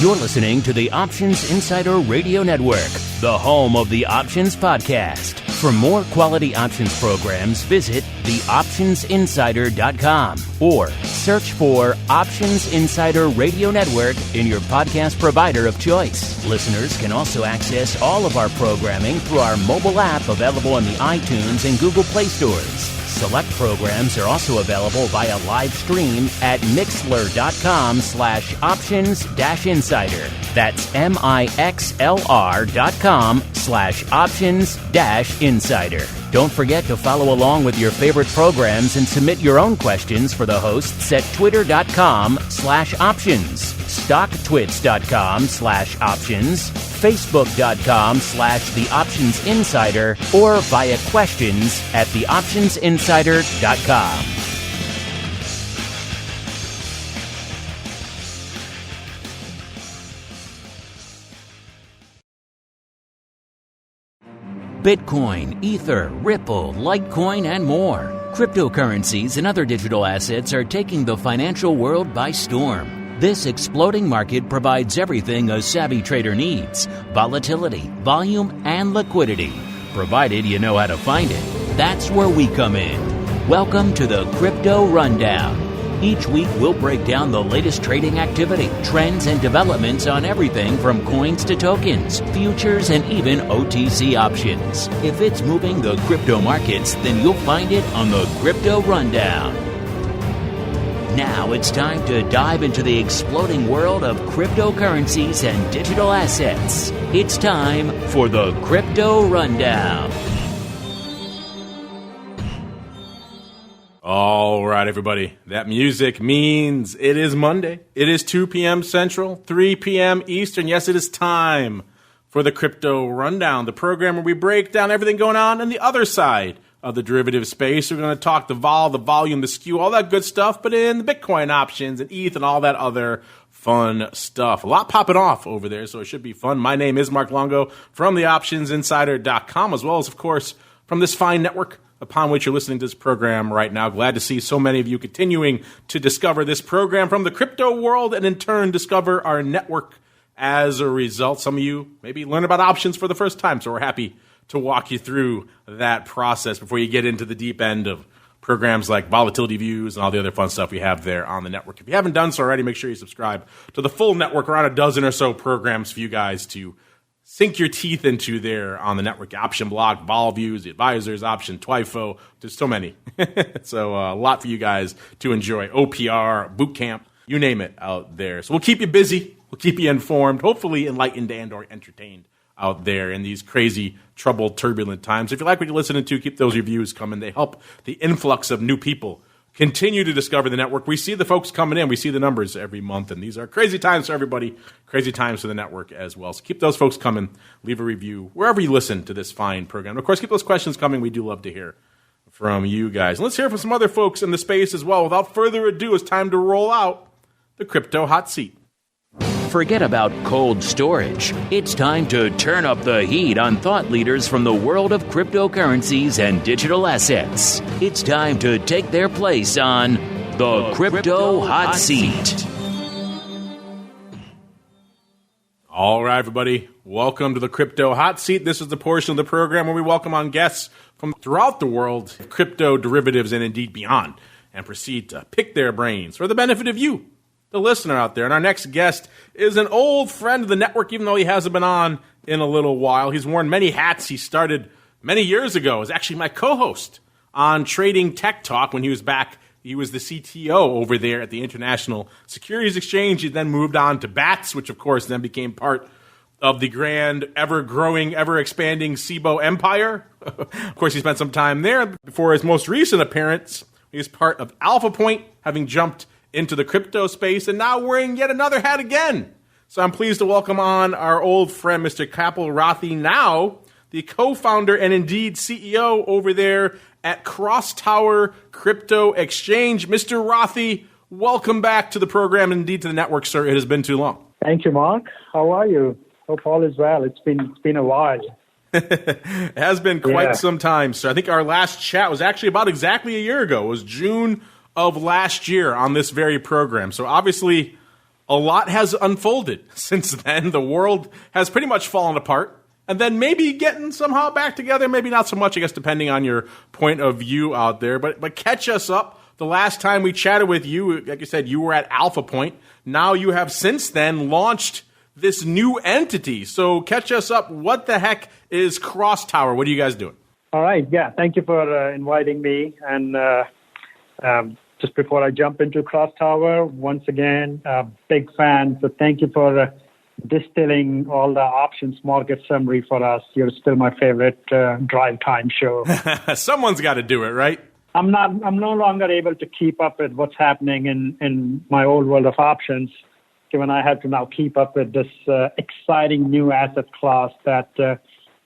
You're listening to the Options Insider Radio Network, the home of the Options Podcast. For more quality options programs, visit theoptionsinsider.com or search for Options Insider Radio Network in your podcast provider of choice. Listeners can also access all of our programming through our mobile app available in the iTunes and Google Play stores. Select programs are also available via live stream at mixlr.com/options-insider. That's mixlr.com/options-insider. Don't forget to follow along with your favorite programs and submit your own questions for the hosts at twitter.com/options, stocktwits.com/options, facebook.com/theoptionsinsider, or via questions at theoptionsinsider.com. Bitcoin, Ether, Ripple, Litecoin, and more. Cryptocurrencies and other digital assets are taking the financial world by storm. This exploding market provides everything a savvy trader needs: volatility, volume, and liquidity. Provided you know how to find it. That's where we come in. Welcome to the Crypto Rundown. Each week, we'll break down the latest trading activity, trends, and developments on everything from coins to tokens, futures, and even OTC options. If it's moving the crypto markets, then you'll find it on the Crypto Rundown. Now it's time to dive into the exploding world of cryptocurrencies and digital assets. It's time for the Crypto Rundown. All right, everybody. That music means it is Monday. It is 2 p.m. Central, 3 p.m. Eastern. Yes, it is time for the Crypto Rundown, the program where we break down everything going on the other side of the derivative space. We're going to talk the vol, the volume, the skew, all that good stuff, but in the Bitcoin options and ETH and all that other fun stuff. A lot popping off over there, so it should be fun. My name is Mark Longo from theoptionsinsider.com, as well as, of course, from this fine network upon which you're listening to this program right now. Glad to see so many of you continuing to discover this program from the crypto world and in turn discover our network as a result. Some of you maybe learn about options for the first time, so we're happy to walk you through that process before you get into the deep end of programs like volatility views and all the other fun stuff we have there on the network. If you haven't done so already, make sure you subscribe to the full network, around a dozen or so programs for you guys to sink your teeth into there on the network. Option Block, Vol Views, The Advisors, Option Twifo. There's so many. So a lot for you guys to enjoy. OPR, Bootcamp, you name it out there. So we'll keep you busy. We'll keep you informed, hopefully enlightened and or entertained out there in these crazy, troubled, turbulent times. If you like what you're listening to, keep those reviews coming. They help the influx of new people continue to discover the network. We see the folks coming in. We see the numbers every month, and these are crazy times for everybody, crazy times for the network as well. So keep those folks coming. Leave a review wherever you listen to this fine program. And of course, keep those questions coming. We do love to hear from you guys. And let's hear from some other folks in the space as well. Without further ado, it's time to roll out the Crypto Hot Seat. Forget about cold storage. It's time to turn up the heat on thought leaders from the world of cryptocurrencies and digital assets. It's time to take their place on the Crypto Hot Seat. All right, everybody. Welcome to the Crypto Hot Seat. This is the portion of the program where we welcome on guests from throughout the world, crypto derivatives and indeed beyond, and proceed to pick their brains for the benefit of you, the listener out there. And our next guest is an old friend of the network, even though he hasn't been on in a little while. He's worn many hats. He started many years ago as actually my co-host on Trading Tech Talk when he was back. He was the CTO over there at the International Securities Exchange. He then moved on to BATS, which of course then became part of the grand, ever-growing, ever-expanding SIBO empire. Of course, he spent some time there before his most recent appearance. He was part of Alpha Point, having jumped into the crypto space, and now wearing yet another hat again. So I'm pleased to welcome on our old friend, Mr. KAPIL RATHI, now the co-founder and indeed CEO over there at CrossTower Crypto Exchange. Mr. RATHI, welcome back to the program and indeed to the network, sir. It has been too long. Thank you, Mark. How are you? Hope all is well. It's been a while. It has been quite some time, sir. I think our last chat was actually about exactly a year ago. It was June of last year on this very program. So obviously a lot has unfolded since then. The world has pretty much fallen apart. And then maybe getting somehow back together, maybe not so much, I guess, depending on your point of view out there. But catch us up. The last time we chatted with you, like you said, you were at Alpha Point. Now you have since then launched this new entity. So catch us up. What the heck is CrossTower? What are you guys doing? All right. Yeah. Thank you for inviting me. And just before I jump into CrossTower, once again, big fan. So thank you for distilling all the options market summary for us. You're still my favorite drive time show. Someone's got to do it, right? I'm no longer able to keep up with what's happening in my old world of options, given I have to now keep up with this exciting new asset class that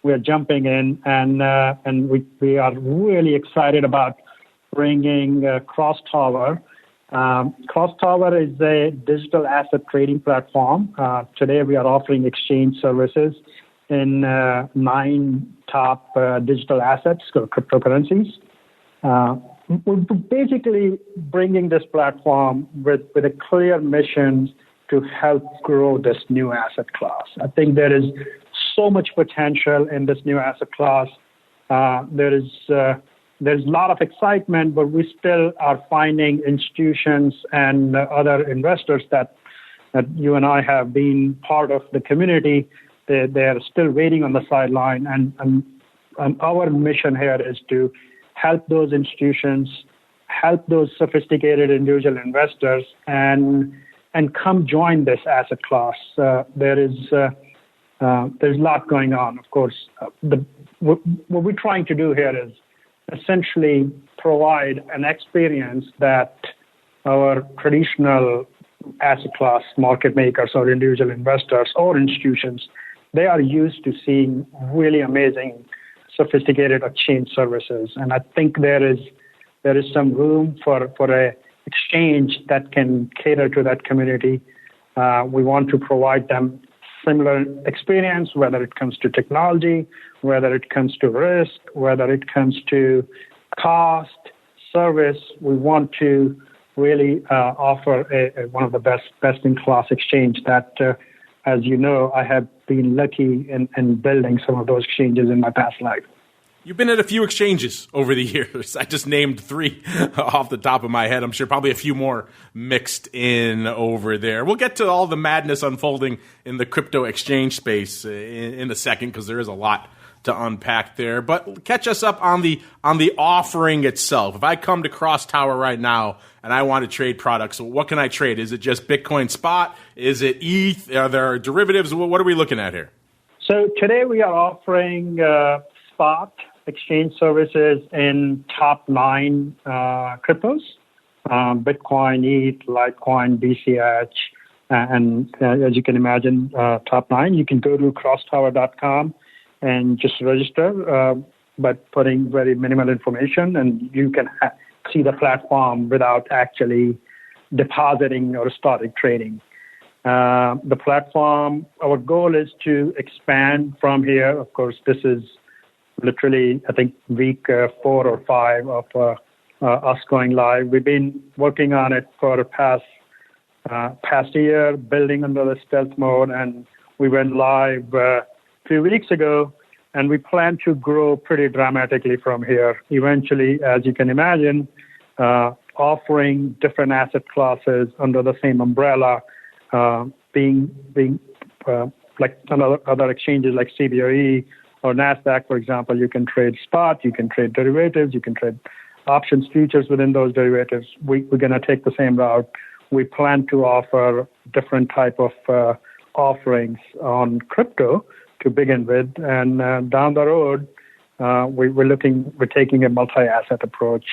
we're jumping in, and we are really excited about bringing CrossTower. CrossTower is a digital asset trading platform. Today we are offering exchange services in 9 top digital assets, cryptocurrencies. We're basically bringing this platform with a clear mission to help grow this new asset class. I think there is so much potential in this new asset class. There's a lot of excitement, but we still are finding institutions and other investors that you and I have been part of the community. They're still waiting on the sideline, and our mission here is to help those institutions, help those sophisticated individual investors, and come join this asset class. There's a lot going on, of course. What we're trying to do here is essentially provide an experience that our traditional asset class market makers or individual investors or institutions, they are used to seeing really amazing, sophisticated exchange services. And I think there is some room for a exchange that can cater to that community. We want to provide them similar experience, whether it comes to technology, whether it comes to risk, whether it comes to cost, service. We want to really offer one of the best-in-class exchange that, as you know, I have been lucky in building some of those exchanges in my past life. You've been at a few exchanges over the years. I just named 3 off the top of my head. I'm sure probably a few more mixed in over there. We'll get to all the madness unfolding in the crypto exchange space in a second, because there is a lot to unpack there. But catch us up on the offering itself. If I come to CrossTower right now and I want to trade products, what can I trade? Is it just Bitcoin spot? Is it ETH? Are there derivatives? What are we looking at here? So today we are offering spot exchange services in top 9 cryptos, Bitcoin, ETH, Litecoin, BCH, and as you can imagine, top 9. You can go to crosstower.com and just register by putting very minimal information, and you can see the platform without actually depositing or starting trading. The platform, our goal is to expand from here. Of course, this is literally, I think, week 4 or 5 of us going live. We've been working on it for the past year, building under the stealth mode, and we went live a few weeks ago, and we plan to grow pretty dramatically from here. Eventually, as you can imagine, offering different asset classes under the same umbrella, being like other exchanges like CBOE or NASDAQ, for example. You can trade spot, you can trade derivatives, you can trade options, futures within those derivatives. We're going to take the same route. We plan to offer different type of offerings on crypto to begin with, and down the road, we're taking a multi-asset approach.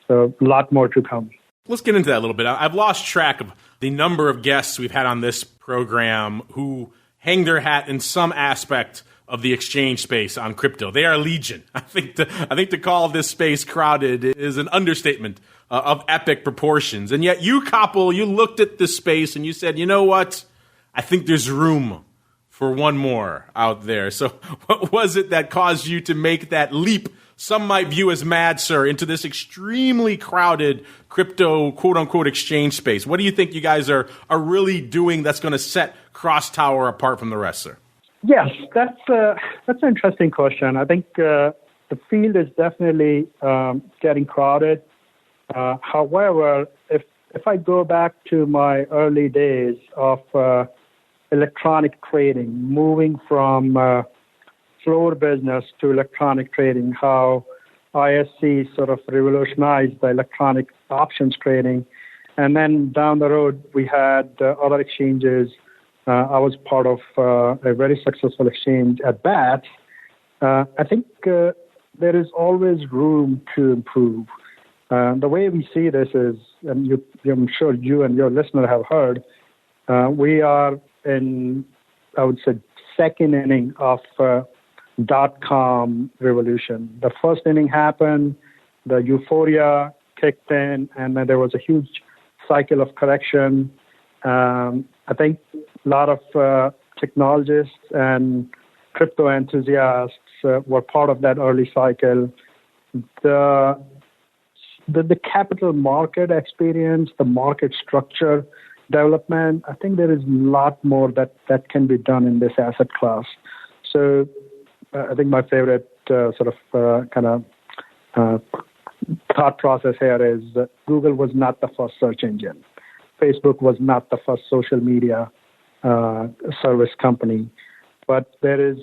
So a lot more to come. Let's get into that a little bit. I've lost track of the number of guests we've had on this program who hang their hat in some aspect of the exchange space on crypto. They are legion. I think to call this space crowded is an understatement of epic proportions. And yet you, KAPIL, you looked at this space and you said, you know what? I think there's room for one more out there. So what was it that caused you to make that leap some might view as mad, sir, into this extremely crowded crypto, quote-unquote, exchange space. What do you think you guys are really doing that's going to set CrossTower apart from the rest, sir? Yes, that's an interesting question. I think the field is definitely getting crowded. However, if I go back to my early days of electronic trading, moving from floor business to electronic trading, how ISC sort of revolutionized the electronic options trading, and then down the road we had other exchanges. I was part of a very successful exchange at BAKKT. I think there is always room to improve. The way we see this is, and I'm sure you and your listener have heard, we are in, I would say, second inning of .com revolution. The first inning happened, the euphoria kicked in, and then there was a huge cycle of correction. I think a lot of technologists and crypto enthusiasts were part of that early cycle. The capital market experience, the market structure development, I think there is a lot more that can be done in this asset class. So I think my favorite thought process here is that Google was not the first search engine. Facebook was not the first social media service company. But there is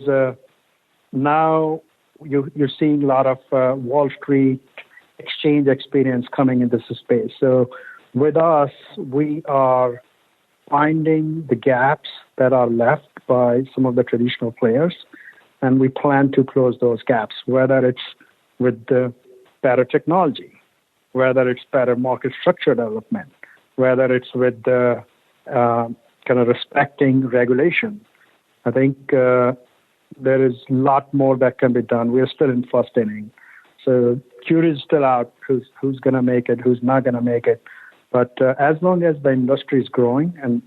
now you're seeing a lot of Wall Street exchange experience coming into this space. So with us, we are finding the gaps that are left by some of the traditional players, and we plan to close those gaps, whether it's with the better technology, whether it's better market structure development, whether it's with the kind of respecting regulation. I think there is a lot more that can be done. We are still in first inning. So jury is still out who's going to make it, who's not going to make it. But as long as the industry is growing, and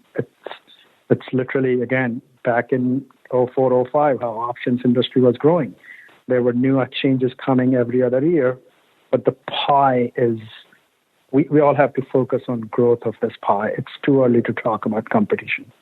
it's literally, again, back in 04, 05, how options industry was growing. There were new exchanges coming every other year, but the pie is, we all have to focus on growth of this pie. It's too early to talk about competition.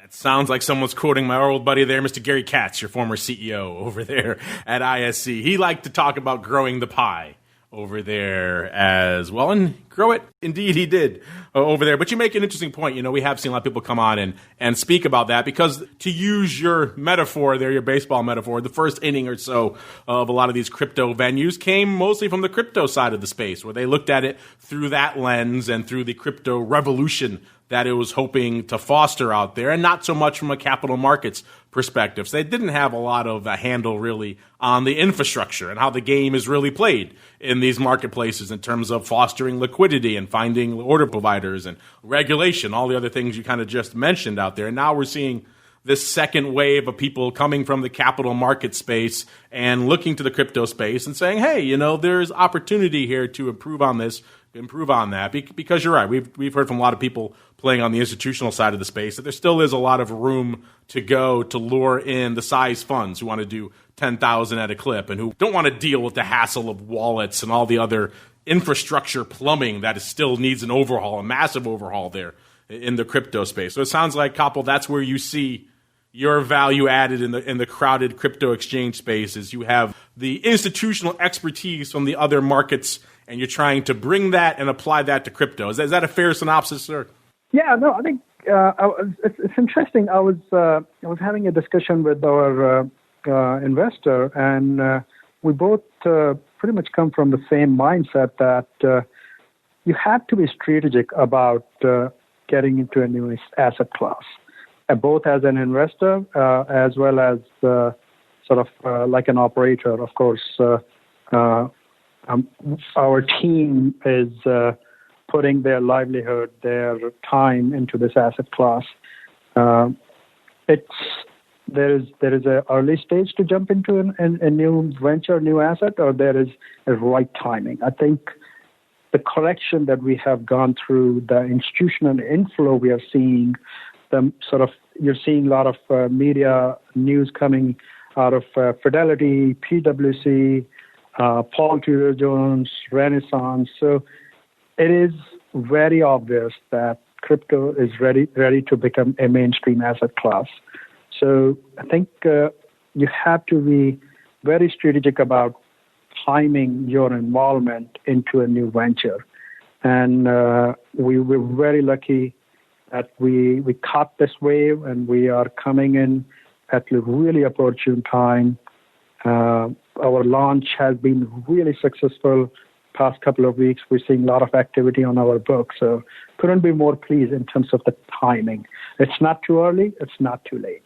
That sounds like someone's quoting my old buddy there, Mr. Gary Katz, your former CEO over there at ISC. He liked to talk about growing the pie over there as well, and grow it. Indeed, he did over there. But you make an interesting point. You know, we have seen a lot of people come on and speak about that because, to use your metaphor there, your baseball metaphor, the first inning or so of a lot of these crypto venues came mostly from the crypto side of the space, where they looked at it through that lens and through the crypto revolution that it was hoping to foster out there, and not so much from a capital markets perspective. So they didn't have a lot of a handle really on the infrastructure and how the game is really played in these marketplaces in terms of fostering liquidity and finding order providers and regulation, all the other things you kind of just mentioned out there. And now we're seeing this second wave of people coming from the capital market space and looking to the crypto space and saying, hey, you know, there's opportunity here to improve on this, improve on that, because you're right. We've heard from a lot of people playing on the institutional side of the space that there still is a lot of room to go to lure in the size funds who want to do 10,000 at a clip and who don't want to deal with the hassle of wallets and all the other infrastructure plumbing that still needs an overhaul, a massive overhaul there in the crypto space. So it sounds like, Kapil, that's where you see your value added in the crowded crypto exchange spaces. You have the institutional expertise from the other markets, and you're trying to bring that and apply that to crypto. Is that a fair synopsis, sir? Yeah, no, I think it's interesting. I was having a discussion with our investor, and we both pretty much come from the same mindset that you have to be strategic about getting into a new asset class, both as an investor as well as like an operator. Of course, our team is putting their livelihood, their time into this asset class. There is an early stage to jump into a new venture, new asset, or there is a right timing. I think the correction that we have gone through, the institutional inflow we are seeing, you're seeing a lot of media news coming out of Fidelity, PwC, Paul Tudor Jones, Renaissance. So it is very obvious that crypto is ready to become a mainstream asset class. So I think you have to be very strategic about timing your involvement into a new venture. And we were very lucky that we caught this wave, and we are coming in at a really opportune time. Our launch has been really successful. Past couple of weeks, we're seeing a lot of activity on our book. So couldn't be more pleased in terms of the timing. It's not too early. It's not too late.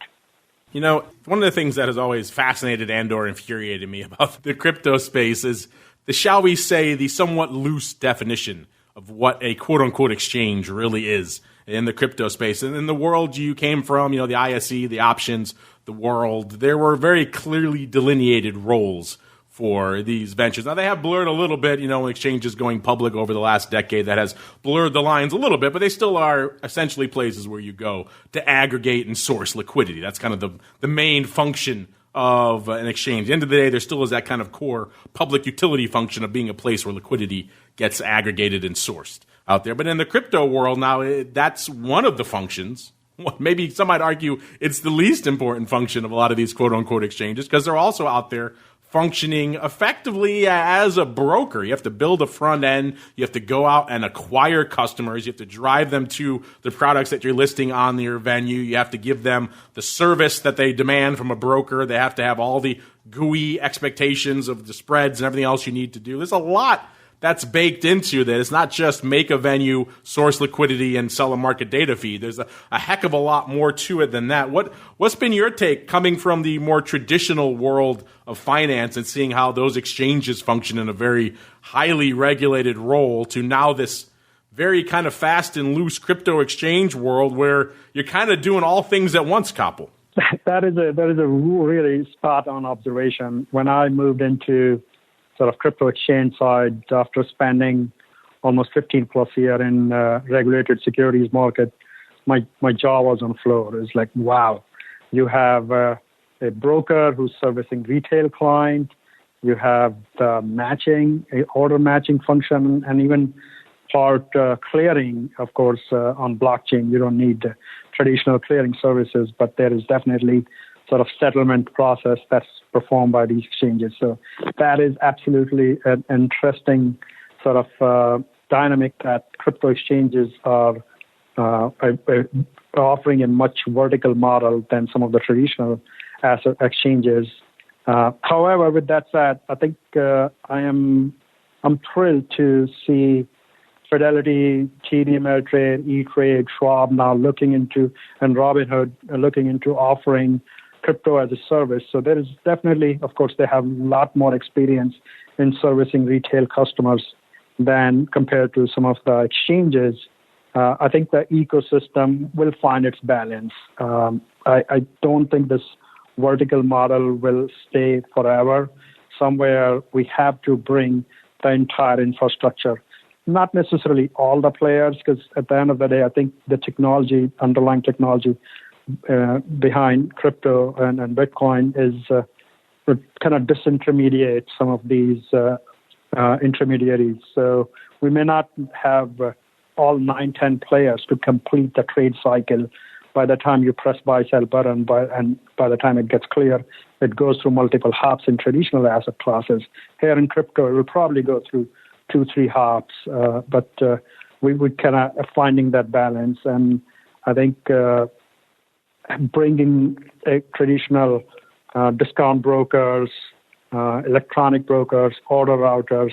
You know, one of the things that has always fascinated and/or infuriated me about the crypto space is the, shall we say, the somewhat loose definition of what a quote-unquote exchange really is in the crypto space. And in the world you came from, you know, the ISE, the options, the world, there were very clearly delineated roles for these ventures. Now, they have blurred a little bit, you know, exchanges going public over the last decade that has blurred the lines a little bit, but they still are essentially places where you go to aggregate and source liquidity. That's kind of the main function of an exchange. At the end of the day, there still is that kind of core public utility function of being a place where liquidity gets aggregated and sourced out there. But in the crypto world now, that's one of the functions. Maybe some might argue it's the least important function of a lot of these quote-unquote exchanges, because they're also out there functioning effectively as a broker. You have to build a front end. You have to go out and acquire customers. You have to drive them to the products that you're listing on your venue. You have to give them the service that they demand from a broker. They have to have all the GUI expectations of the spreads and everything else you need to do. There's a lot that's baked into that. It's not just make a venue, source liquidity, and sell a market data feed. There's a heck of a lot more to it than that. What's been your take coming from the more traditional world of finance and seeing how those exchanges function in a very highly regulated role to now this very kind of fast and loose crypto exchange world where you're kind of doing all things at once, Kapil? That is a really spot-on observation. When I moved into sort of crypto exchange side after spending almost 15 plus years in regulated securities market, my jaw was on the floor. It's like, wow, you have a broker who's servicing retail client, you have the matching, order matching function, and even part clearing, of course, on blockchain. You don't need traditional clearing services, but there is definitely sort of settlement process that's performed by these exchanges. So that is absolutely an interesting sort of dynamic that crypto exchanges are offering a much vertical model than some of the traditional asset exchanges. However, with that said, I think I'm thrilled to see Fidelity, TD Ameritrade, E-Trade, Schwab now looking into, and Robinhood looking into offering crypto as a service. So there is definitely, of course, they have a lot more experience in servicing retail customers than compared to some of the exchanges. I think the ecosystem will find its balance. I don't think this vertical model will stay forever. Somewhere we have to bring the entire infrastructure, not necessarily all the players, because at the end of the day, I think the technology, underlying technology, behind crypto and Bitcoin is kind of disintermediate some of these intermediaries. So we may not have all 9-10 players to complete the trade cycle. By the time you press buy, sell button, and by the time it gets clear, it goes through multiple hops in traditional asset classes. Here in crypto, it will probably go through 2-3 hops, but we kind of finding that balance. And I think bringing traditional discount brokers, electronic brokers, order routers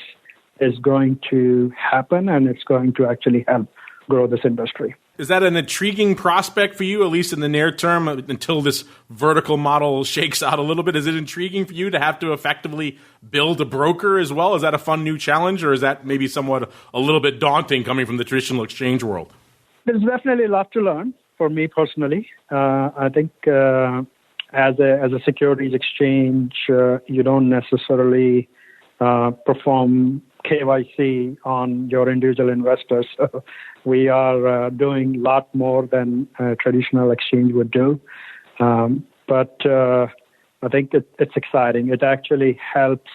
is going to happen, and it's going to actually help grow this industry. Is that an intriguing prospect for you, at least in the near term, until this vertical model shakes out a little bit? Is it intriguing for you to have to effectively build a broker as well? Is that a fun new challenge, or is that maybe somewhat a little bit daunting coming from the traditional exchange world? There's definitely a lot to learn for me personally. I think as a securities exchange, you don't necessarily perform KYC on your individual investors. So we are doing a lot more than a traditional exchange would do. But I think it's exciting. It actually helps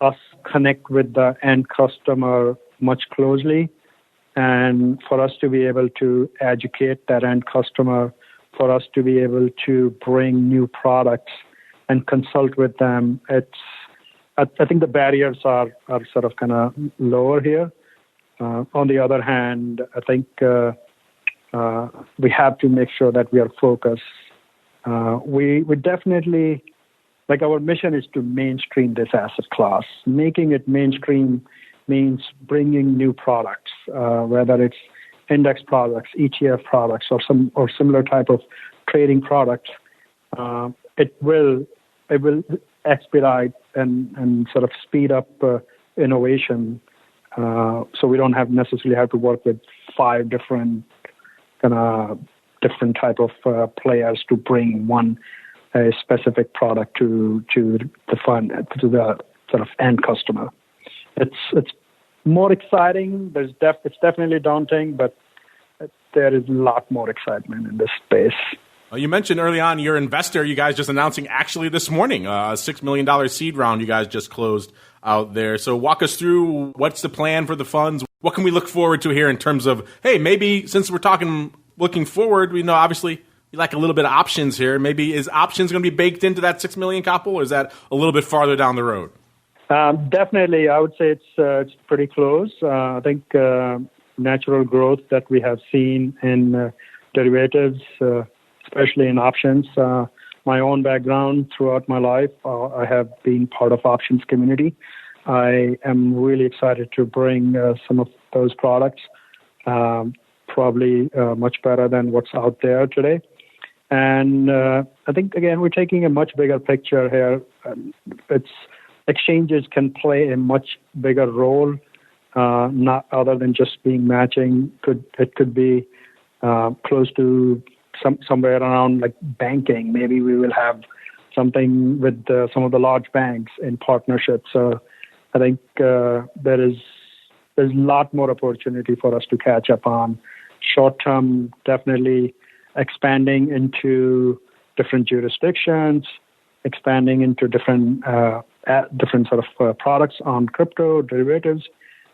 us connect with the end customer much closely, and for us to be able to educate that end customer, for us to be able to bring new products and consult with them. I think the barriers are sort of kind of lower here. On the other hand, I think we have to make sure that we are focused. We definitely, like, our mission is to mainstream this asset class. Making it mainstream means bringing new products, whether it's index products, ETF products, or similar type of trading products. It will expedite and sort of speed up innovation. So we don't necessarily have to work with 5 different type of players to bring a specific product to the fund, to the sort of end customer. It's more exciting. It's definitely daunting, but there is a lot more excitement in this space. You mentioned early on your investor. You guys just announcing actually this morning a $6 million seed round you guys just closed out there. So walk us through what's the plan for the funds. What can we look forward to here in terms of, hey, maybe since we're talking looking forward, we know obviously you like a little bit of options here. Maybe is options going to be baked into that $6 million, Kapil, or is that a little bit farther down the road? Definitely, I would say it's pretty close. I think natural growth that we have seen in derivatives, especially in options. My own background throughout my life, I have been part of options community. I am really excited to bring some of those products, probably much better than what's out there today. And I think, again, we're taking a much bigger picture here. Exchanges can play a much bigger role, not other than just being matching. It could be close to somewhere around like banking. Maybe we will have something with some of the large banks in partnership. So I think there's a lot more opportunity for us to catch up on. Short term, definitely expanding into different jurisdictions, expanding into different sort of products on crypto derivatives,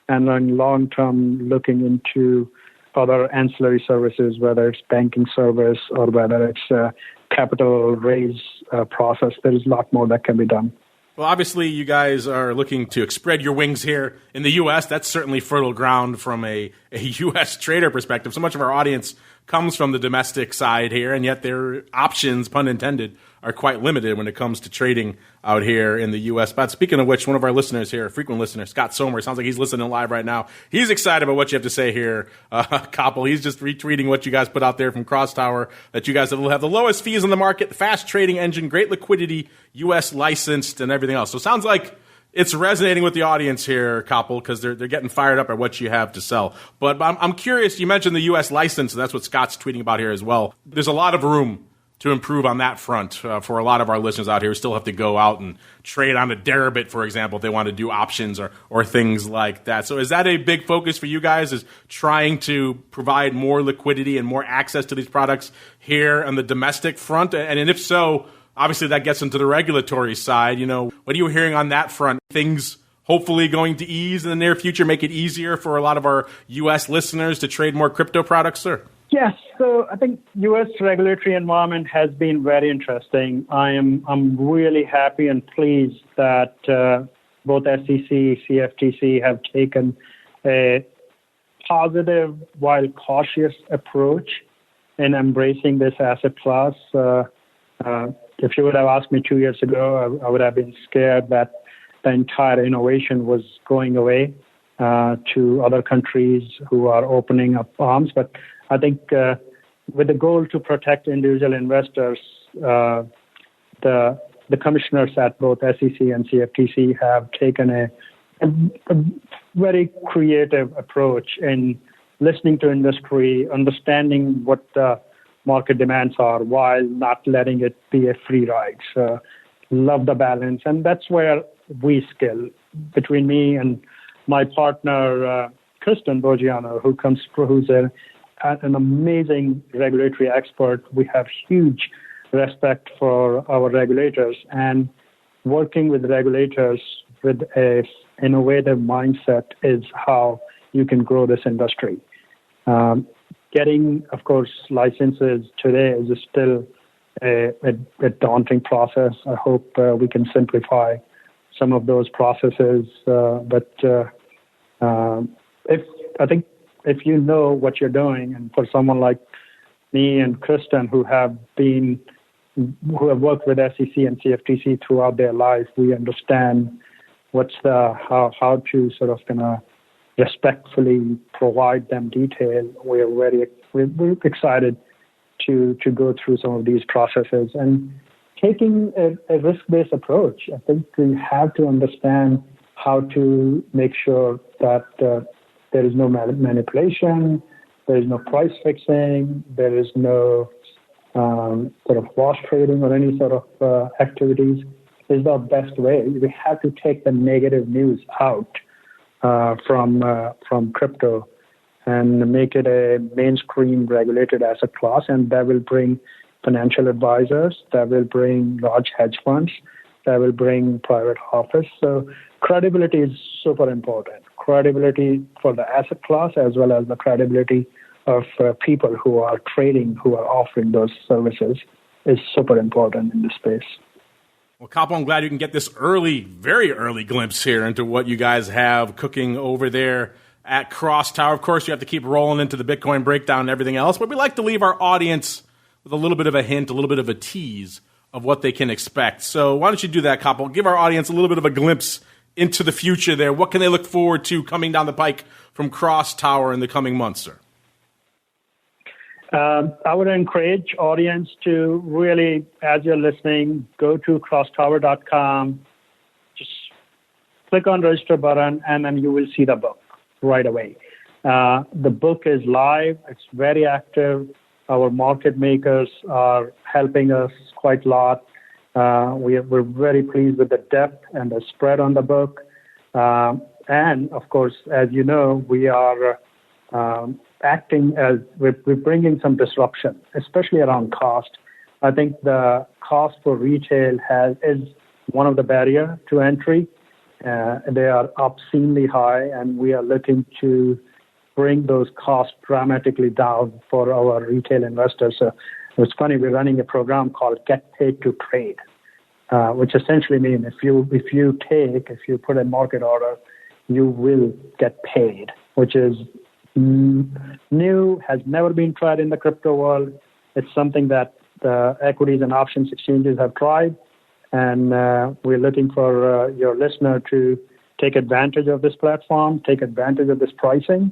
and then long term looking into other ancillary services, whether it's banking service or whether it's a capital raise process. There is a lot more that can be done. Well, obviously, you guys are looking to spread your wings here in the U.S. That's certainly fertile ground from a U.S. trader perspective. So much of our audience comes from the domestic side here, and yet their options, pun intended, are quite limited when it comes to trading out here in the U.S. But speaking of which, one of our listeners here, a frequent listener, Scott Somer, sounds like he's listening live right now. He's excited about what you have to say here, Kapil. He's just retweeting what you guys put out there from CrossTower, that you guys have the lowest fees in the market, fast trading engine, great liquidity, U.S. licensed, and everything else. So it sounds like it's resonating with the audience here, Kapil, because they're getting fired up at what you have to sell. But I'm curious, you mentioned the U.S. license, and that's what Scott's tweeting about here as well. There's a lot of room to improve on that front for a lot of our listeners out here who still have to go out and trade on a Deribit, for example, if they want to do options or things like that. So is that a big focus for you guys, is trying to provide more liquidity and more access to these products here on the domestic front? And if so, obviously that gets into the regulatory side. You know, what are you hearing on that front? Things hopefully going to ease in the near future, make it easier for a lot of our U.S. listeners to trade more crypto products, sir? Yes, so I think U.S. regulatory environment has been very interesting. I'm really happy and pleased that both SEC, CFTC have taken a positive while cautious approach in embracing this asset class. If you would have asked me 2 years ago, I would have been scared that the entire innovation was going away to other countries who are opening up arms. But I think with the goal to protect individual investors, the commissioners at both SEC and CFTC have taken a very creative approach in listening to industry, understanding what the market demands are while not letting it be a free ride. So love the balance. And that's where we skill between me and my partner, Kristen Bogiano, who's an amazing regulatory expert. We have huge respect for our regulators, and working with regulators with a innovative mindset is how you can grow this industry. Getting, of course, licenses today is still a daunting process. I hope we can simplify some of those processes. But if you know what you're doing, and for someone like me and Kristen who have worked with SEC and CFTC throughout their life, we understand how to sort of respectfully provide them detail. We're excited to go through some of these processes and taking a risk-based approach. I think we have to understand how to make sure that there is no manipulation, there is no price fixing, there is no sort of wash trading or any sort of activities. Is the best way. We have to take the negative news out from crypto and make it a mainstream regulated asset class, and that will bring financial advisors, that will bring large hedge funds, that will bring private office. So credibility is super important. Credibility for the asset class as well as the credibility of people who are trading, who are offering those services is super important in this space. Well, Kapil, I'm glad you can get this very early glimpse here into what you guys have cooking over there at CrossTower. Of course, you have to keep rolling into the Bitcoin breakdown and everything else, but we like to leave our audience with a little bit of a hint, a little bit of a tease of what they can expect. So why don't you do that, Kapil? Give our audience a little bit of a glimpse into the future there. What can they look forward to coming down the pike from CrossTower in the coming months, sir? I would encourage audience to really, as you're listening, go to crosstower.com, just click on register button, and then you will see the book right away. The book is live. It's very active. Our market makers are helping us quite a lot. We're very pleased with the depth and the spread on the book. And, of course, as you know, we are acting as we're bringing some disruption, especially around cost. I think the cost for retail is one of the barriers to entry. They are obscenely high, and we are looking to bring those costs dramatically down for our retail investors. So it's funny, we're running a program called Get Paid to Trade, which essentially means if you put a market order, you will get paid, which is new, has never been tried in the crypto world. It's something that the equities and options exchanges have tried, and we're looking for your listener to take advantage of this platform, take advantage of this pricing,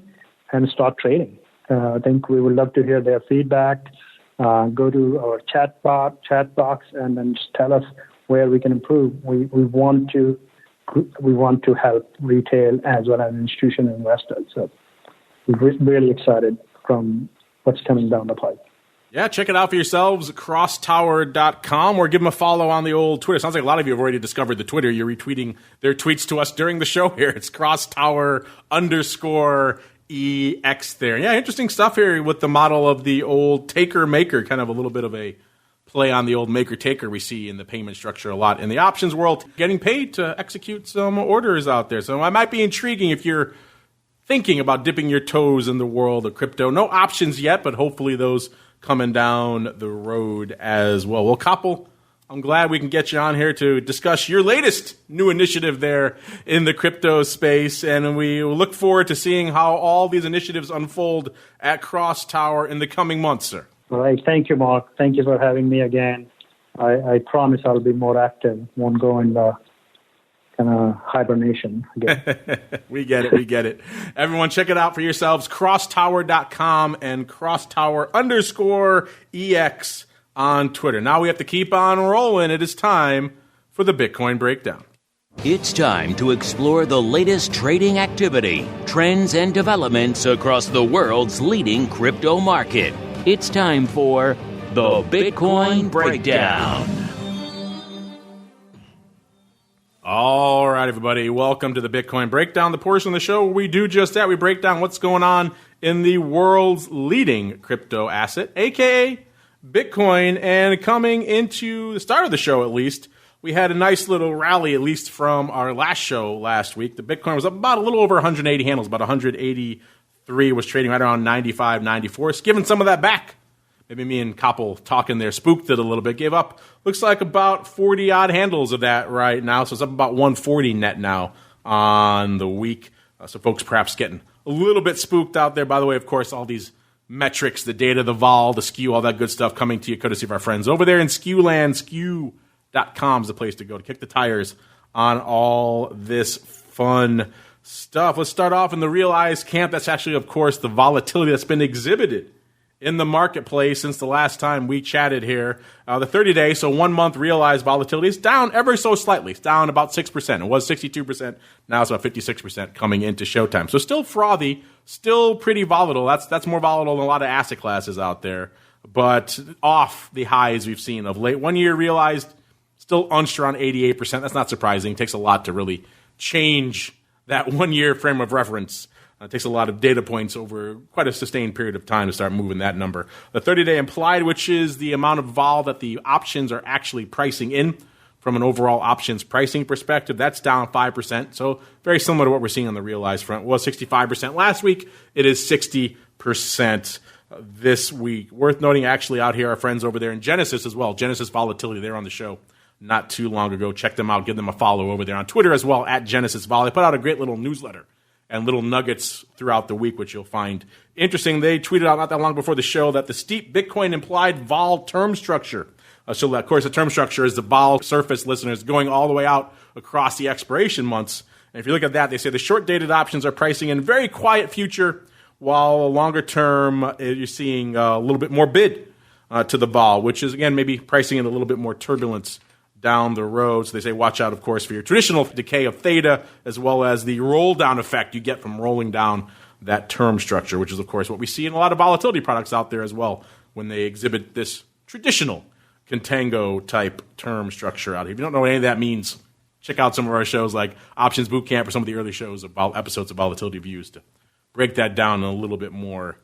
and start trading. I think we would love to hear their feedback. Go to our chat box, and then just tell us where we can improve. We want to help retail as well as institutional investors. So we're really excited from what's coming down the pipe. Yeah, check it out for yourselves, crosstower.com, or give them a follow on the old Twitter. Sounds like a lot of you have already discovered the Twitter. You're retweeting their tweets to us during the show here. It's CrossTower_EX there. Yeah, interesting stuff here with the model of the old taker-maker, kind of a little bit of a play on the old maker-taker we see in the payment structure a lot in the options world, getting paid to execute some orders out there. So it might be intriguing if you're thinking about dipping your toes in the world of crypto. No options yet, but hopefully those coming down the road as well. Well, Kapil, I'm glad we can get you on here to discuss your latest new initiative there in the crypto space, and we look forward to seeing how all these initiatives unfold at CrossTower in the coming months, sir. All right. Thank you, Mark. Thank you for having me again. I promise I'll be more active. Won't go in the kind of hibernation again. We get it. Everyone, check it out for yourselves. CrossTower.com and CrossTower_EX on Twitter. Now we have to keep on rolling. It is time for the Bitcoin Breakdown. It's time to explore the latest trading activity, trends, and developments across the world's leading crypto market. It's time for the Bitcoin Breakdown. All right, everybody, welcome to the Bitcoin Breakdown, the portion of the show where we do just that. We break down what's going on in the world's leading crypto asset, a.k.a. Bitcoin. And coming into the start of the show, at least, we had a nice little rally, at least from our last show last week. The Bitcoin was up about a little over 180 handles, about 183, was trading right around 95, 94. It's giving some of that back. Maybe me and KAPIL talking there spooked it a little bit. Gave up, looks like about 40-odd handles of that right now. So it's up about 140 net now on the week. So folks perhaps getting a little bit spooked out there. By the way, of course, all these metrics, the data, the vol, the SKEW, all that good stuff coming to you courtesy of our friends over there in SKEW land. SKEW.com is the place to go to kick the tires on all this fun stuff. Let's start off in the realized camp. That's actually, of course, the volatility that's been exhibited in the marketplace since the last time we chatted here. The 30-day, so 1 month realized volatility is down ever so slightly. It's down about 6%. It was 62%. Now it's about 56% coming into showtime. So still frothy, still pretty volatile. That's more volatile than a lot of asset classes out there, but off the highs we've seen of late. 1 year realized, still unched around 88%. That's not surprising. It takes a lot to really change that 1 year frame of reference. It takes a lot of data points over quite a sustained period of time to start moving that number. The 30-day implied, which is the amount of vol that the options are actually pricing in from an overall options pricing perspective, that's down 5%. So very similar to what we're seeing on the realized front. It was 65% last week. It is 60% this week. Worth noting, actually, out here, our friends over there in Genesis as well. Genesis Volatility, they're on the show not too long ago. Check them out. Give them a follow over there on Twitter as well, at Genesis Vol. They put out a great little newsletter and little nuggets throughout the week, which you'll find interesting. They tweeted out not that long before the show that the steep Bitcoin implied vol term structure. So, of course, the term structure is the vol surface, listeners, going all the way out across the expiration months. And if you look at that, they say the short-dated options are pricing in very quiet future, while a longer term, you're seeing a little bit more bid to the vol, which is, again, maybe pricing in a little bit more turbulence down the road. So they say watch out, of course, for your traditional decay of theta, as well as the roll-down effect you get from rolling down that term structure, which is, of course, what we see in a lot of volatility products out there as well when they exhibit this traditional contango-type term structure out here. If you don't know what any of that means, check out some of our shows like Options Bootcamp or some of the early shows about episodes of Volatility Views to break that down in a little bit more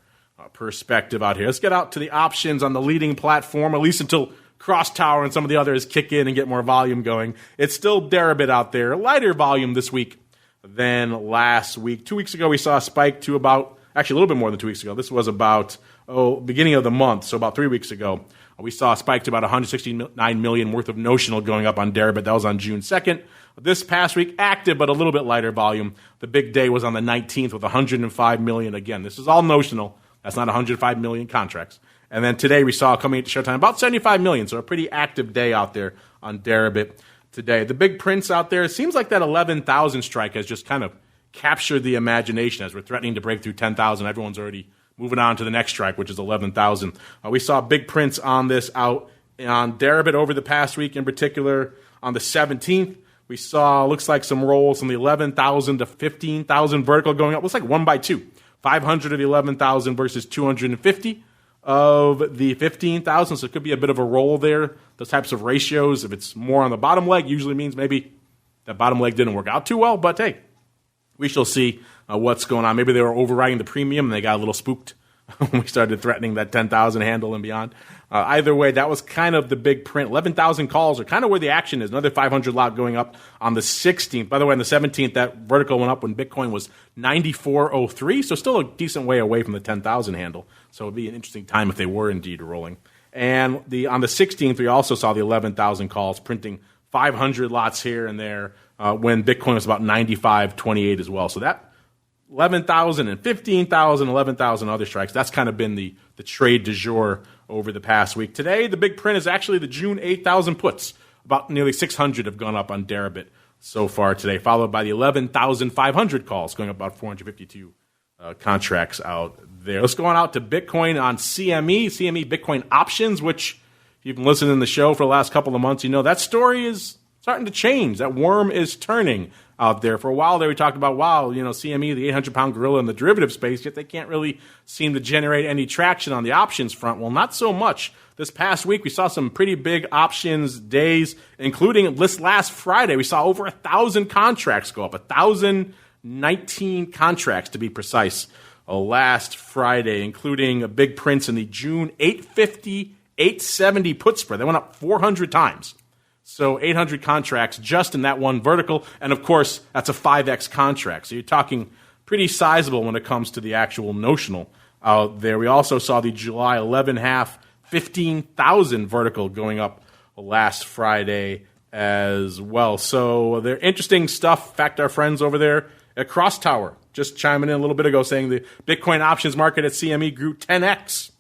perspective out here. Let's get out to the options on the leading platform, at least until CrossTower and some of the others kick in and get more volume going. It's still Deribit out there. Lighter volume this week than last week. 2 weeks ago, we saw a spike to about, actually a little bit more than 2 weeks ago. This was about, beginning of the month, so about 3 weeks ago. We saw a spike to about 169 million worth of notional going up on Deribit. That was on June 2nd. This past week, active, but a little bit lighter volume. The big day was on the 19th with 105 million. Again, this is all notional. That's not 105 million contracts. And then today we saw coming into showtime about 75 million, so a pretty active day out there on Deribit today. The big prints out there, it seems like that 11,000 strike has just kind of captured the imagination as we're threatening to break through 10,000. Everyone's already moving on to the next strike, which is 11,000. We saw big prints on this out on Deribit over the past week, in particular on the 17th. We saw, looks like some rolls from the 11,000 to 15,000 vertical going up. Looks like 1 by 2. 500 of the 11,000 versus 250 of the 15,000. So it could be a bit of a roll there. Those types of ratios, if it's more on the bottom leg, usually means maybe that bottom leg didn't work out too well. But hey, we shall see what's going on. Maybe they were overriding the premium and they got a little spooked when we started threatening that 10,000 handle and beyond. Either way, that was kind of the big print. 11,000 calls are kind of where the action is. Another 500 lot going up on the 16th. By the way, on the 17th, that vertical went up when Bitcoin was 94.03, so still a decent way away from the 10,000 handle. So it would be an interesting time if they were indeed rolling. And on the 16th, we also saw the 11,000 calls printing 500 lots here and there when Bitcoin was about 95.28 as well. So that 11,000 and 15,000, 11,000 other strikes. That's kind of been the trade du jour over the past week. Today, the big print is actually the June 8,000 puts. About nearly 600 have gone up on Deribit so far today, followed by the 11,500 calls, going up about 452 contracts out there. Let's go on out to Bitcoin on CME Bitcoin options, which if you've been listening to the show for the last couple of months, you know that story is starting to change. That worm is turning out there. For a while there, we talked about, CME, the 800-pound gorilla in the derivative space, yet they can't really seem to generate any traction on the options front. Well, not so much. This past week, we saw some pretty big options days, including this last Friday. We saw over 1,000 contracts go up, 1,019 contracts to be precise, last Friday, including a big prints in the June 850, 870 put spread. They went up 400 times. So 800 contracts just in that one vertical. And of course, that's a 5X contract. So you're talking pretty sizable when it comes to the actual notional out there. We also saw the July 11.5, 15,000 vertical going up last Friday as well. So they're interesting stuff. In fact, our friends over there at CrossTower just chiming in a little bit ago saying the Bitcoin options market at CME grew 10x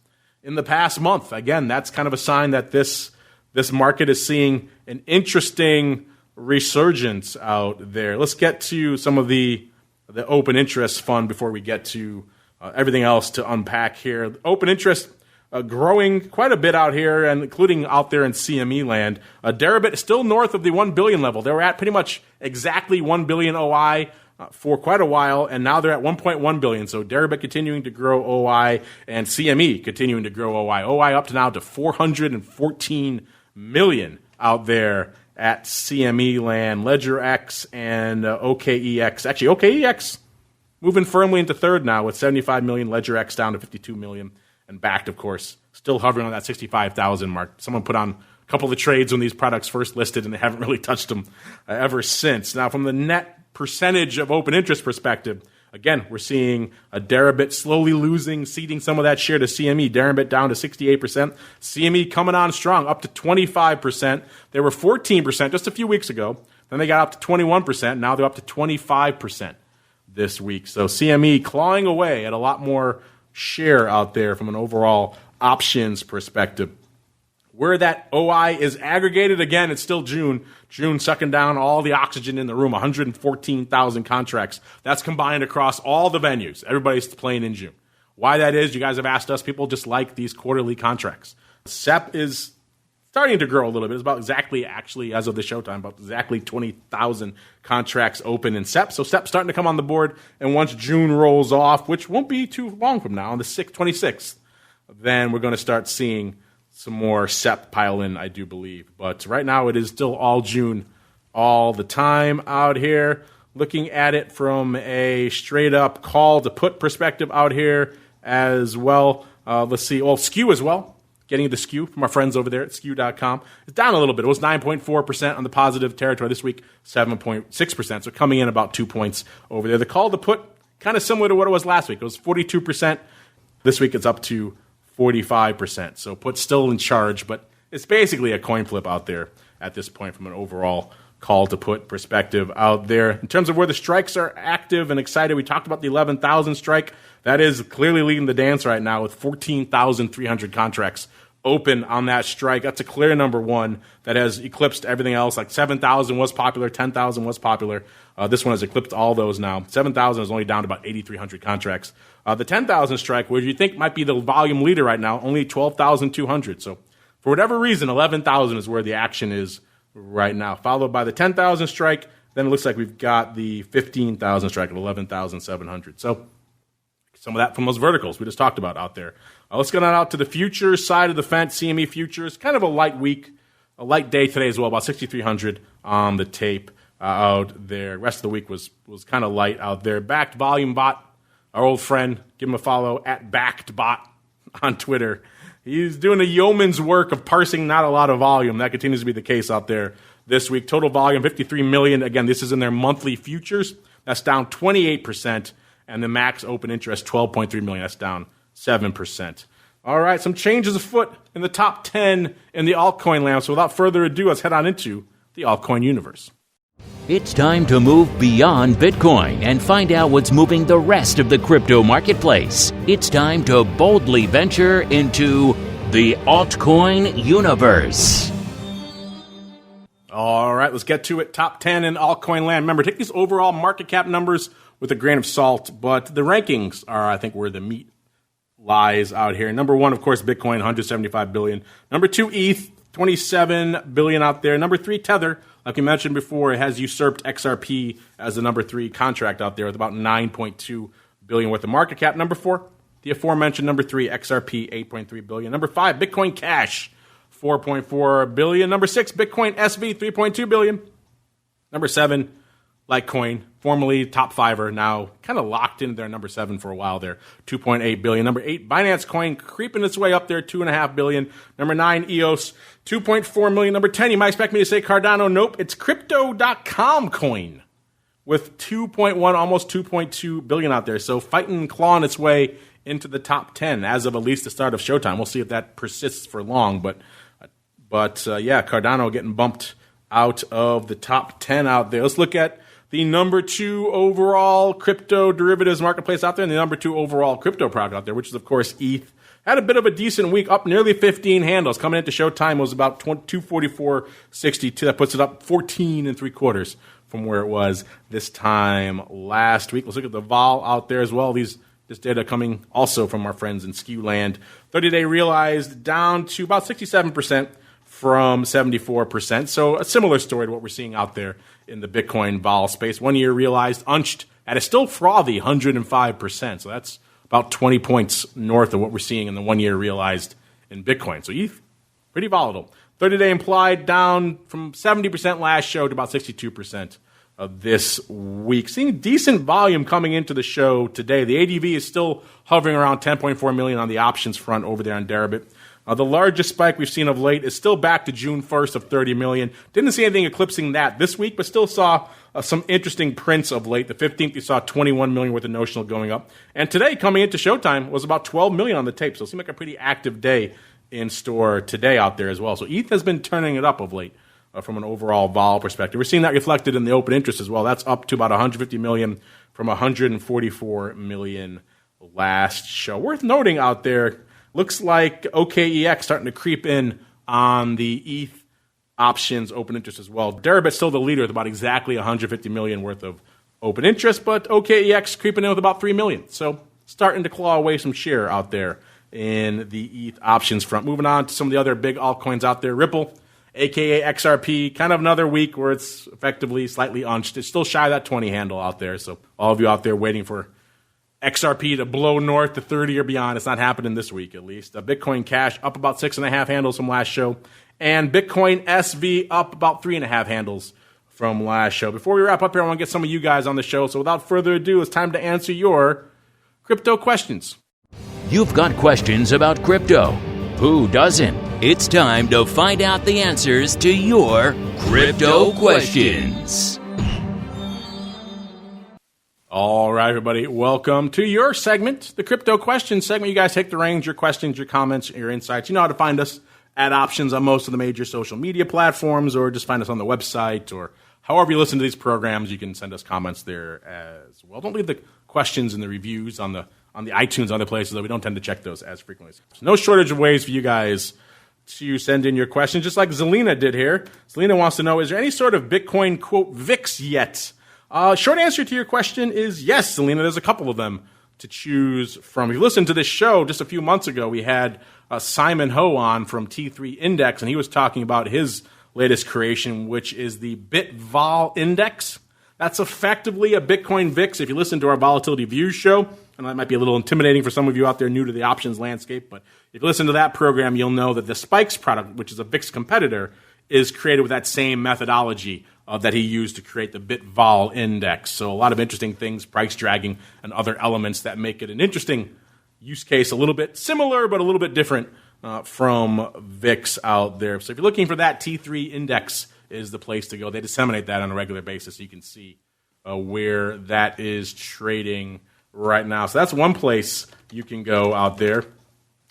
in the past month. Again, that's kind of a sign that this market is seeing an interesting resurgence out there. Let's get to some of the open interest fund before we get to everything else to unpack here. Open interest growing quite a bit out here, and including out there in CME land. Deribit is still north of the 1 billion level. They were at pretty much exactly 1 billion OI for quite a while, and now they're at 1.1 billion. So Deribit continuing to grow OI, and CME continuing to grow OI. OI up to now to 414 million out there at CME land. LedgerX and OKEX. Actually, OKEX moving firmly into third now with 75 million. LedgerX down to 52 million. And BAKKT, of course, still hovering on that 65,000 mark. Someone put on a couple of the trades when these products first listed, and they haven't really touched them ever since. Now, from the net percentage of open interest perspective, again, we're seeing a Deribit slowly losing, ceding some of that share to CME. Deribit down to 68%. CME coming on strong, up to 25%. They were 14% just a few weeks ago. Then they got up to 21%. Now they're up to 25% this week. So CME clawing away at a lot more share out there from an overall options perspective. Where that OI is aggregated, again, it's still June. June sucking down all the oxygen in the room, 114,000 contracts. That's combined across all the venues. Everybody's playing in June. Why that is, you guys have asked us. People just like these quarterly contracts. SEP is starting to grow a little bit. It's about exactly, actually, as of the showtime, about exactly 20,000 contracts open in SEP. So SEP's starting to come on the board. And once June rolls off, which won't be too long from now, on the 26th, then we're going to start seeing some more SEP pile in, I do believe. But right now it is still all June all the time out here. Looking at it from a straight-up call to put perspective out here as well. Let's see. Well, SKEW as well. Getting the SKEW from our friends over there at SKEW.com. It's down a little bit. It was 9.4% on the positive territory this week, 7.6%. So coming in about 2 points over there. The call to put, kind of similar to what it was last week. It was 42%. This week it's up to 45%. So put still in charge, but it's basically a coin flip out there at this point from an overall call to put perspective out there. In terms of where the strikes are active and excited, we talked about the 11,000 strike. That is clearly leading the dance right now with 14,300 contracts open on that strike. That's a clear number one that has eclipsed everything else. Like 7,000 was popular, 10,000 was popular. This one has eclipsed all those now. 7,000 is only down to about 8,300 contracts. The 10,000 strike, which you think might be the volume leader right now, only 12,200. So for whatever reason, 11,000 is where the action is right now. Followed by the 10,000 strike. Then it looks like we've got the 15,000 strike at 11,700. So some of that from those verticals we just talked about out there. Let's get on out to the futures side of the fence. CME futures, kind of a light week, a light day today as well, about 6,300 on the tape out there. The rest of the week was kind of light out there. BAKKT Volume Bot, our old friend, give him a follow at BAKKT Bot on Twitter. He's doing a yeoman's work of parsing not a lot of volume. That continues to be the case out there this week. Total volume, 53 million. Again, this is in their monthly futures. That's down 28%. And the max open interest, 12.3 million. That's down 7%. All right, some changes afoot in the top 10 in the altcoin land. So without further ado, let's head on into the altcoin universe. It's time to move beyond Bitcoin and find out what's moving the rest of the crypto marketplace. It's time to boldly venture into the altcoin universe. All right, let's get to it. Top 10 in altcoin land. Remember, take these overall market cap numbers with a grain of salt, but the rankings are, I think, where the meat lies out here. Number one, of course, Bitcoin, 175 billion. Number two, ETH, 27 billion out there. Number three, Tether, like we mentioned before, it has usurped XRP as the number three contract out there with about 9.2 billion worth of market cap. Number four, the aforementioned number three, XRP, 8.3 billion. Number five, Bitcoin Cash, 4.4 billion. Number six, Bitcoin SV, 3.2 billion. Number seven, Litecoin, formerly top fiver, now kind of locked into their number 7 for a while there, $2.8 billion. Number 8, Binance Coin, creeping its way up there, $2.5 billion. Number 9, EOS, $2.4 million. Number 10, you might expect me to say Cardano. Nope, it's Crypto.com coin with 2.1, almost 2.2 billion out there. So fighting and clawing its way into the top 10 as of at least the start of Showtime. We'll see if that persists for long, but yeah, Cardano getting bumped out of the top 10 out there. Let's look at the number 2 overall crypto derivatives marketplace out there, and the number 2 overall crypto product out there, which is, of course, ETH. Had a bit of a decent week, up nearly 15 handles. Coming into Showtime, it was about 244.62. That puts it up 14 3/4 from where it was this time last week. Let's look at the vol out there as well. This data coming also from our friends in SKEW land. 30-day realized down to about 67% from 74%. So a similar story to what we're seeing out there in the Bitcoin vol space. 1 year realized unched at a still frothy 105%. So that's about 20 points north of what we're seeing in the 1 year realized in Bitcoin. So ETH, pretty volatile. 30-day implied down from 70% last show to about 62% of this week. Seeing decent volume coming into the show today. The ADV is still hovering around 10.4 million on the options front over there on Deribit. The largest spike we've seen of late is still back to June 1st of 30 million. Didn't see anything eclipsing that this week, but still saw some interesting prints of late. The 15th, you saw 21 million worth of notional going up. And today, coming into Showtime, was about 12 million on the tape. So it seemed like a pretty active day in store today out there as well. So ETH has been turning it up of late from an overall vol perspective. We're seeing that reflected in the open interest as well. That's up to about 150 million from 144 million last show. Worth noting out there, looks like OKEX starting to creep in on the ETH options open interest as well. Deribit's still the leader with about exactly 150 million worth of open interest, but OKEX creeping in with about 3 million. So starting to claw away some share out there in the ETH options front. Moving on to some of the other big altcoins out there. Ripple, aka XRP, kind of another week where it's effectively slightly unched. It's still shy of that 20 handle out there. So all of you out there waiting for XRP to blow north to 30 or beyond. It's not happening this week, at least. Bitcoin Cash up about 6.5 handles from last show. And Bitcoin SV up about 3.5 handles from last show. Before we wrap up here, I want to get some of you guys on the show. So without further ado, it's time to answer your crypto questions. You've got questions about crypto. Who doesn't? It's time to find out the answers to your crypto questions. All right, everybody, welcome to your segment, the Crypto Questions segment. You guys take the reins, your questions, your comments, your insights. You know how to find us at Options on most of the major social media platforms, or just find us on the website, or however you listen to these programs, you can send us comments there as well. Don't leave the questions and the reviews on the iTunes, other places, though we don't tend to check those as frequently. There's no shortage of ways for you guys to send in your questions, just like Zelina did here. Zelina wants to know, is there any sort of Bitcoin, quote, VIX yet? Short answer to your question is yes, Zelina. There's a couple of them to choose from. If you listened to this show just a few months ago, we had Simon Ho on from T3 Index, and he was talking about his latest creation, which is the BitVol Index. That's effectively a Bitcoin VIX. If you listen to our Volatility Views show, and that might be a little intimidating for some of you out there new to the options landscape, but if you listen to that program, you'll know that the Spikes product, which is a VIX competitor, is created with that same methodology that he used to create the BitVol Index. So a lot of interesting things, price dragging, and other elements that make it an interesting use case, a little bit similar but a little bit different from VIX out there. So if you're looking for that, T3 Index is the place to go. They disseminate that on a regular basis so you can see where that is trading right now. So that's one place you can go out there.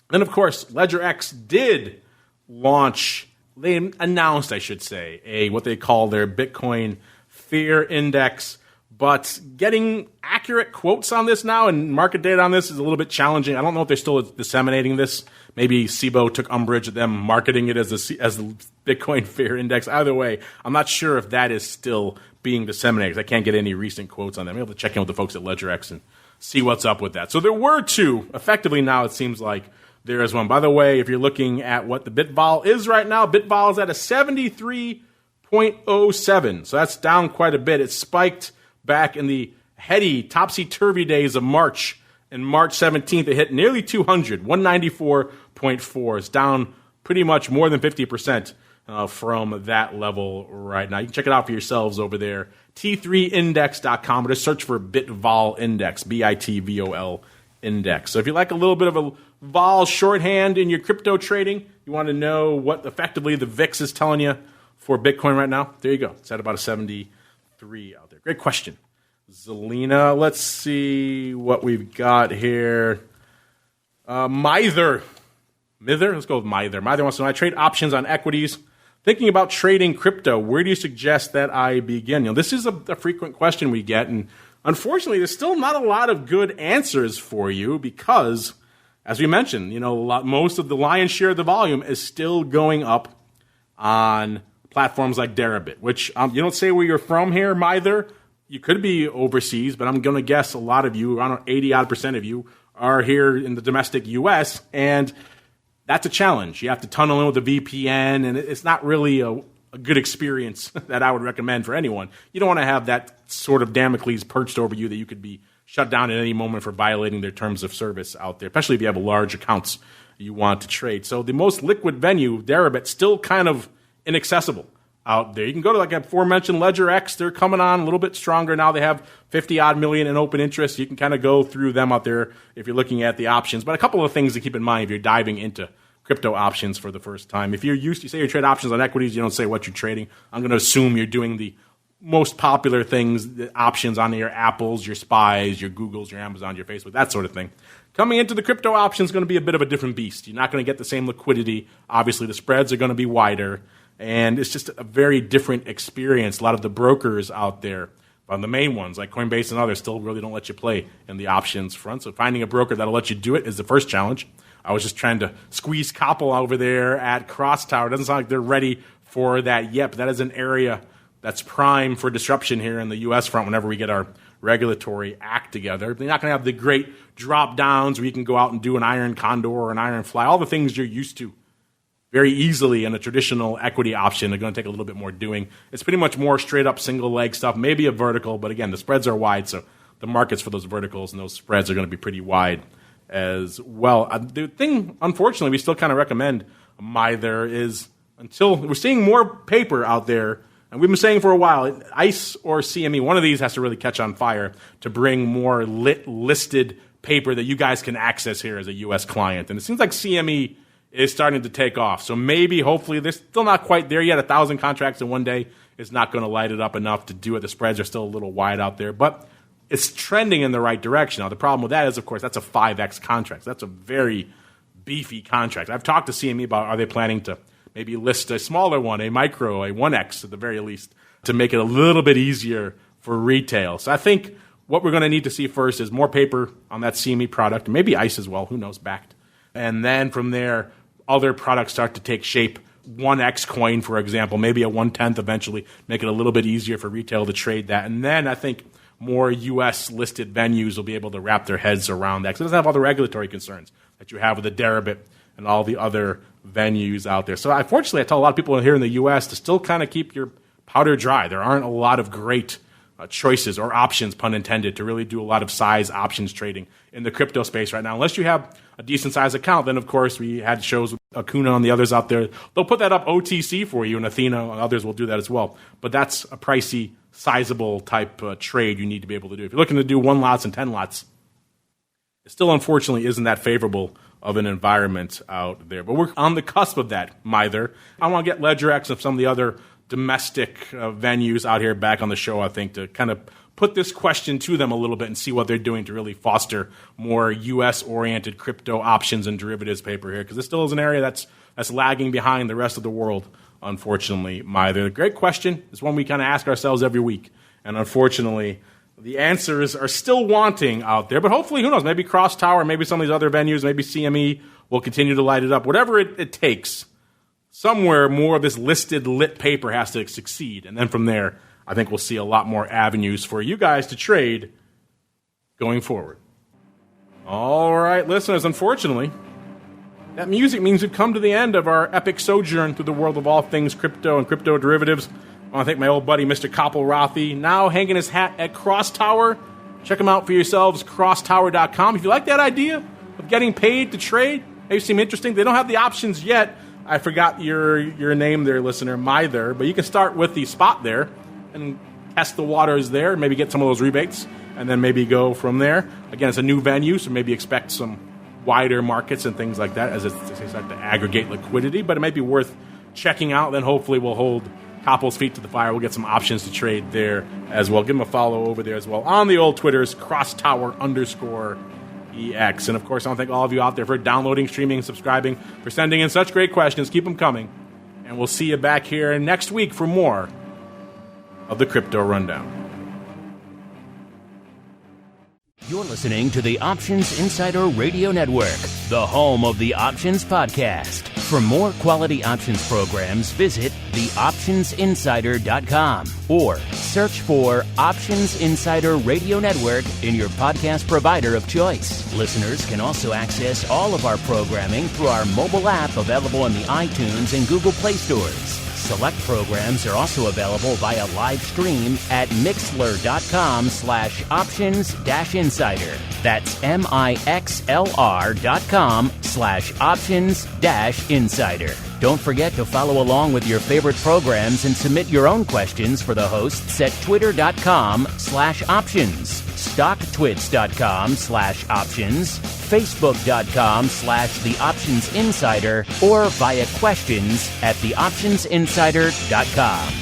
Then, of course, LedgerX did launch, they announced, I should say, what they call their Bitcoin Fear Index. But getting accurate quotes on this now and market data on this is a little bit challenging. I don't know if they're still disseminating this. Maybe SIBO took umbrage at them marketing it as the Bitcoin Fear Index. Either way, I'm not sure if that is still being disseminated. I can't get any recent quotes on that. I'm able to check in with the folks at LedgerX and see what's up with that. So there were two. Effectively now it seems like there is one. By the way, if you're looking at what the BitVol is right now, BitVol is at a 73.07. So that's down quite a bit. It spiked back in the heady, topsy-turvy days of March. And March 17th, it hit nearly 200, 194.4. It's down pretty much more than 50% from that level right now. You can check it out for yourselves over there. T3index.com, or just search for BitVol Index, BITVOL Index. So if you like a little bit of a vol shorthand in your crypto trading, you want to know what effectively the VIX is telling you for Bitcoin right now, there you go. It's at about a 73 out there. Great question. ZELINA, let's see what we've got here. Mither, let's go with Mither. Mither wants to know, I trade options on equities. Thinking about trading crypto, where do you suggest that I begin? This is a frequent question we get, and unfortunately, there's still not a lot of good answers for you because, as we mentioned, most of the lion's share of the volume is still going up on platforms like Deribit, which you don't say where you're from here, Mither. You could be overseas, but I'm going to guess a lot of you, around 80% of you, are here in the domestic U.S., and that's a challenge. You have to tunnel in with a VPN, and it's not really a good experience that I would recommend for anyone. You don't want to have that sort of Damocles perched over you that you could be shut down at any moment for violating their terms of service out there, especially if you have large accounts you want to trade. So the most liquid venue, Deribit, still kind of inaccessible out there. You can go to, like aforementioned Ledger X. They're coming on a little bit stronger now. They have 50-odd million in open interest. You can kind of go through them out there if you're looking at the options. But a couple of things to keep in mind if you're diving into crypto options for the first time. If you say you trade options on equities, you don't say what you're trading. I'm going to assume you're doing the most popular things, the options on your Apples, your SPYs, your Googles, your Amazon, your Facebook, that sort of thing. Coming into the crypto option is going to be a bit of a different beast. You're not going to get the same liquidity. Obviously, the spreads are going to be wider. And it's just a very different experience. A lot of the brokers out there, the main ones like Coinbase and others, still really don't let you play in the options front. So finding a broker that'll let you do it is the first challenge. I was just trying to squeeze KAPIL over there at CrossTower. It doesn't sound like they're ready for that yet, but that is an area that's prime for disruption here in the U.S. front whenever we get our regulatory act together. They're not going to have the great drop downs where you can go out and do an iron condor or an iron fly, all the things you're used to very easily in a traditional equity option. They're going to take a little bit more doing. It's pretty much more straight up single leg stuff, maybe a vertical, but again, the spreads are wide, so the markets for those verticals and those spreads are going to be pretty wide as well. The thing, unfortunately, we still kind of recommend Mither is until we're seeing more paper out there, and we've been saying for a while, ICE or CME, one of these has to really catch on fire to bring more listed paper that you guys can access here as a U.S. client. And it seems like CME is starting to take off. So maybe, hopefully, they're still not quite there yet. 1,000 contracts in one day is not going to light it up enough to do it. The spreads are still a little wide out there, but it's trending in the right direction. Now, the problem with that is, of course, that's a 5X contract. So that's a very beefy contract. I've talked to CME about, are they planning to maybe list a smaller one, a micro, a 1X at the very least, to make it a little bit easier for retail. So I think what we're going to need to see first is more paper on that CME product, maybe ICE as well, who knows, BAKKT. And then from there, other products start to take shape. 1X coin, for example, maybe a 1/10 eventually, make it a little bit easier for retail to trade that. And then I think more U.S. listed venues will be able to wrap their heads around that because it doesn't have all the regulatory concerns that you have with the Deribit and all the other venues out there. So unfortunately, I tell a lot of people here in the U.S. to still kind of keep your powder dry. There aren't a lot of great choices or options, pun intended, to really do a lot of size options trading in the crypto space right now. Unless you have a decent size account, then of course we had shows with Acuna and the others out there. They'll put that up OTC for you, and Athena and others will do that as well. But that's a pricey, sizable type trade you need to be able to do. If you're looking to do 1 lots and 10 lots, it still unfortunately isn't that favorable of an environment out there. But we're on the cusp of that, Mither. I want to get LedgerX and some of the other domestic venues out here back on the show, I think, to kind of put this question to them a little bit and see what they're doing to really foster more U.S.-oriented crypto options and derivatives paper here, because this still is an area that's lagging behind the rest of the world, unfortunately, Mither. The great question is one we kind of ask ourselves every week, and unfortunately, the answers are still wanting out there, but hopefully, who knows, maybe CrossTower, maybe some of these other venues, maybe CME will continue to light it up. Whatever it takes, somewhere more of this listed lit paper has to succeed, and then from there, I think we'll see a lot more avenues for you guys to trade going forward. All right, listeners, unfortunately, that music means we've come to the end of our epic sojourn through the world of all things crypto and crypto derivatives. I want to thank my old buddy, Mr. KAPIL RATHI, now hanging his hat at CrossTower. Check him out for yourselves, crosstower.com. If you like that idea of getting paid to trade, maybe seem interesting. They don't have the options yet. I forgot your name there, listener, Mither, but you can start with the spot there and test the waters there, maybe get some of those rebates, and then maybe go from there. Again, it's a new venue, so maybe expect some wider markets and things like that as they start to aggregate liquidity, but it might be worth checking out. Then hopefully we'll hold KAPIL's feet to the fire. We'll get some options to trade there as well. Give them a follow over there as well on the old Twitters, CrossTower_EX. And of course, I want to thank all of you out there for downloading, streaming, subscribing, for sending in such great questions. Keep them coming. And we'll see you back here next week for more of the Crypto Rundown. You're listening to the Options Insider Radio Network, the home of the Options Podcast. For more quality options programs, visit theoptionsinsider.com or search for Options Insider Radio Network in your podcast provider of choice. Listeners can also access all of our programming through our mobile app available in the iTunes and Google Play stores. Select programs are also available via live stream at mixlr.com/options-insider. That's mixlr.com/options-insider. Don't forget to follow along with your favorite programs and submit your own questions for the hosts at twitter.com/options, stocktwits.com/options, facebook.com/theoptionsinsider, or via questions at theoptionsinsider.com.